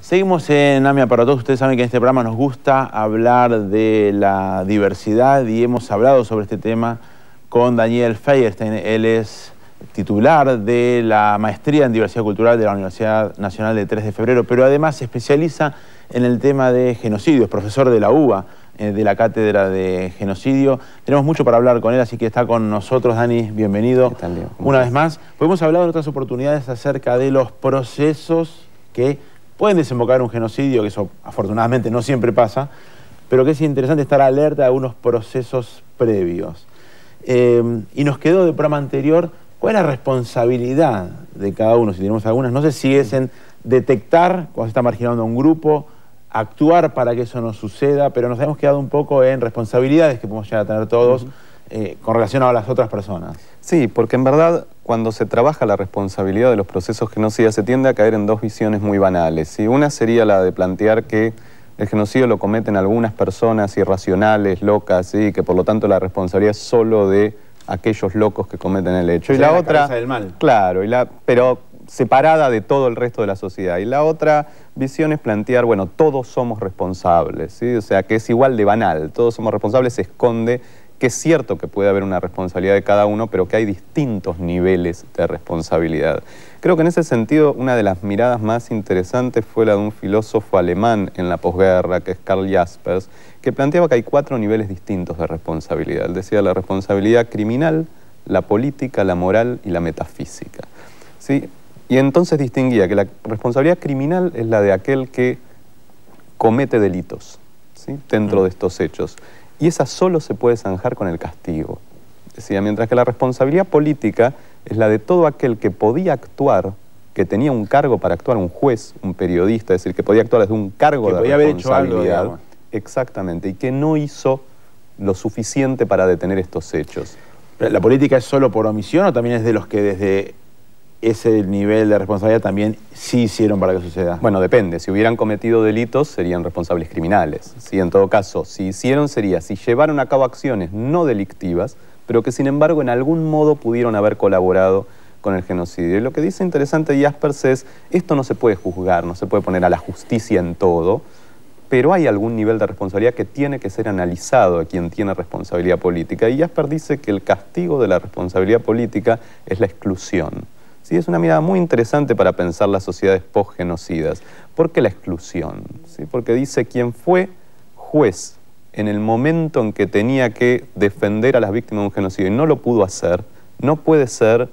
Seguimos en AMIA para Todos. Ustedes saben que en este programa nos gusta hablar de la diversidad y hemos hablado sobre este tema con Daniel Feierstein. Él es titular de la Maestría en Diversidad Cultural de la Universidad Nacional de 3 de Febrero, pero además se especializa en el tema de genocidio, es profesor de la UBA, de la Cátedra de Genocidio. Tenemos mucho para hablar con él, así que está con nosotros. Dani, bienvenido una vez más. Hemos hablado en otras oportunidades acerca de los procesos que pueden desembocar en un genocidio, que eso afortunadamente no siempre pasa, pero que es interesante estar alerta de algunos procesos previos. Y nos quedó del programa anterior, ¿cuál es la responsabilidad de cada uno? Si tenemos algunas, no sé si es en detectar cuando se está marginando a un grupo, actuar para que eso no suceda, pero nos hemos quedado un poco en responsabilidades que podemos llegar a tener todos con relación a las otras personas. Sí, porque en verdad cuando se trabaja la responsabilidad de los procesos genocidas se tiende a caer en dos visiones muy banales. ¿Sí? Una sería la de plantear que el genocidio lo cometen algunas personas irracionales, locas, ¿sí? Que por lo tanto la responsabilidad es solo de aquellos locos que cometen el hecho. O sea, y la la otra, cabeza del mal. Claro, pero separada de todo el resto de la sociedad. Y la otra visión es plantear, bueno, todos somos responsables, ¿sí? O sea, que es igual de banal, todos somos responsables, se esconde que es cierto que puede haber una responsabilidad de cada uno, pero que hay distintos niveles de responsabilidad. Creo que en ese sentido una de las miradas más interesantes fue la de un filósofo alemán en la posguerra, que es Karl Jaspers, que planteaba que hay 4 niveles distintos de responsabilidad. Él decía la responsabilidad criminal, la política, la moral y la metafísica, ¿sí? Y entonces distinguía que la responsabilidad criminal es la de aquel que comete delitos, ¿sí? Dentro de estos hechos. Y esa solo se puede zanjar con el castigo. Decía, mientras que la responsabilidad política es la de todo aquel que podía actuar, que tenía un cargo para actuar, un juez, un periodista, es decir, que podía actuar desde un cargo de responsabilidad. Exactamente, y que no hizo lo suficiente para detener estos hechos. ¿La política es solo por omisión o también es de los que desde ese nivel de responsabilidad también sí hicieron para que suceda? Bueno, depende. Si hubieran cometido delitos, serían responsables criminales. ¿Sí? En todo caso, si hicieron, sería si llevaron a cabo acciones no delictivas, pero que sin embargo en algún modo pudieron haber colaborado con el genocidio. Y lo que dice interesante Jaspers es, esto no se puede juzgar, no se puede poner a la justicia en todo, pero hay algún nivel de responsabilidad que tiene que ser analizado a quien tiene responsabilidad política. Y Jaspers dice que el castigo de la responsabilidad política es la exclusión. Sí, es una mirada muy interesante para pensar las sociedades post-genocidas. ¿Por qué la exclusión? ¿Sí? Porque dice, quien fue juez en el momento en que tenía que defender a las víctimas de un genocidio y no lo pudo hacer, no puede ser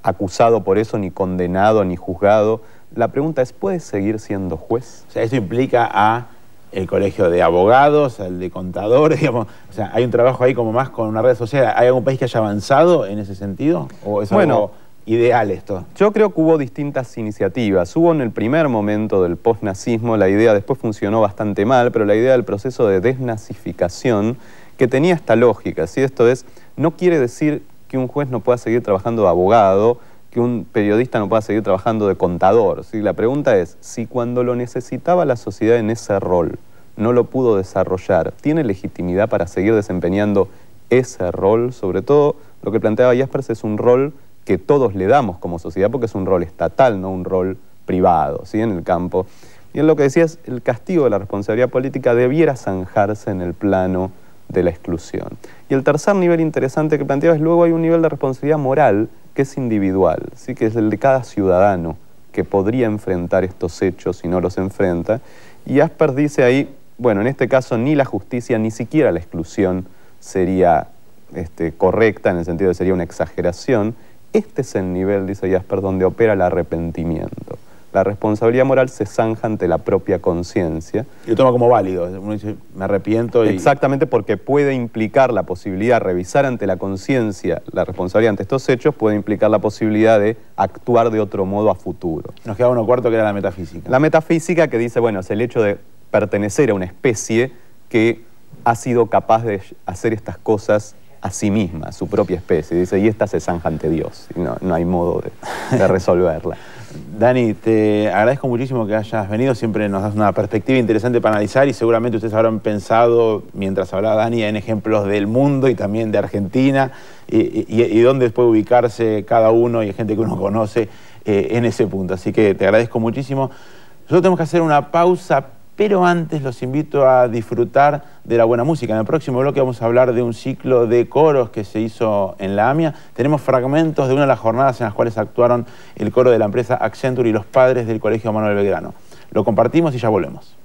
acusado por eso, ni condenado, ni juzgado. La pregunta es, ¿puede seguir siendo juez? O sea, esto implica a el colegio de abogados, el de contadores, digamos. O sea, hay un trabajo ahí como más con una red social. ¿Hay algún país que haya avanzado en ese sentido? ¿O es algo ideal esto? Yo creo que hubo distintas iniciativas. Hubo en el primer momento del postnazismo la idea, después funcionó bastante mal, pero la idea del proceso de desnazificación que tenía esta lógica, ¿sí? Esto es, no quiere decir que un juez no pueda seguir trabajando de abogado, que un periodista no pueda seguir trabajando de contador, ¿sí? La pregunta es, si cuando lo necesitaba la sociedad en ese rol no lo pudo desarrollar, ¿tiene legitimidad para seguir desempeñando ese rol? Sobre todo, lo que planteaba Jaspers es un rol que todos le damos como sociedad, porque es un rol estatal, no un rol privado, ¿sí? En el campo. Y él lo que decía es, el castigo de la responsabilidad política debiera zanjarse en el plano de la exclusión. Y el tercer nivel interesante que planteaba es, luego hay un nivel de responsabilidad moral que es individual, ¿sí? Que es el de cada ciudadano que podría enfrentar estos hechos y no los enfrenta. Y Jaspers dice ahí, bueno, en este caso ni la justicia, ni siquiera la exclusión sería correcta, en el sentido de que sería una exageración. Este es el nivel, dice Jaspers, donde opera el arrepentimiento. La responsabilidad moral se zanja ante la propia conciencia. Y lo toma como válido. Uno dice, me arrepiento y... Exactamente, porque puede implicar la posibilidad de revisar ante la conciencia la responsabilidad ante estos hechos, puede implicar la posibilidad de actuar de otro modo a futuro. Nos queda uno cuarto, que era la metafísica. La metafísica, que dice, bueno, es el hecho de pertenecer a una especie que ha sido capaz de hacer estas cosas a sí misma, su propia especie. Dice, y esta se zanja ante Dios. Y no hay modo de resolverla. Dani, te agradezco muchísimo que hayas venido. Siempre nos das una perspectiva interesante para analizar y seguramente ustedes habrán pensado, mientras hablaba Dani, en ejemplos del mundo y también de Argentina y dónde puede ubicarse cada uno y gente que uno conoce en ese punto. Así que te agradezco muchísimo. Nosotros tenemos que hacer una pausa, pero antes los invito a disfrutar de la buena música. En el próximo bloque vamos a hablar de un ciclo de coros que se hizo en la AMIA. Tenemos fragmentos de una de las jornadas en las cuales actuaron el coro de la empresa Accenture y los padres del Colegio Manuel Belgrano. Lo compartimos y ya volvemos.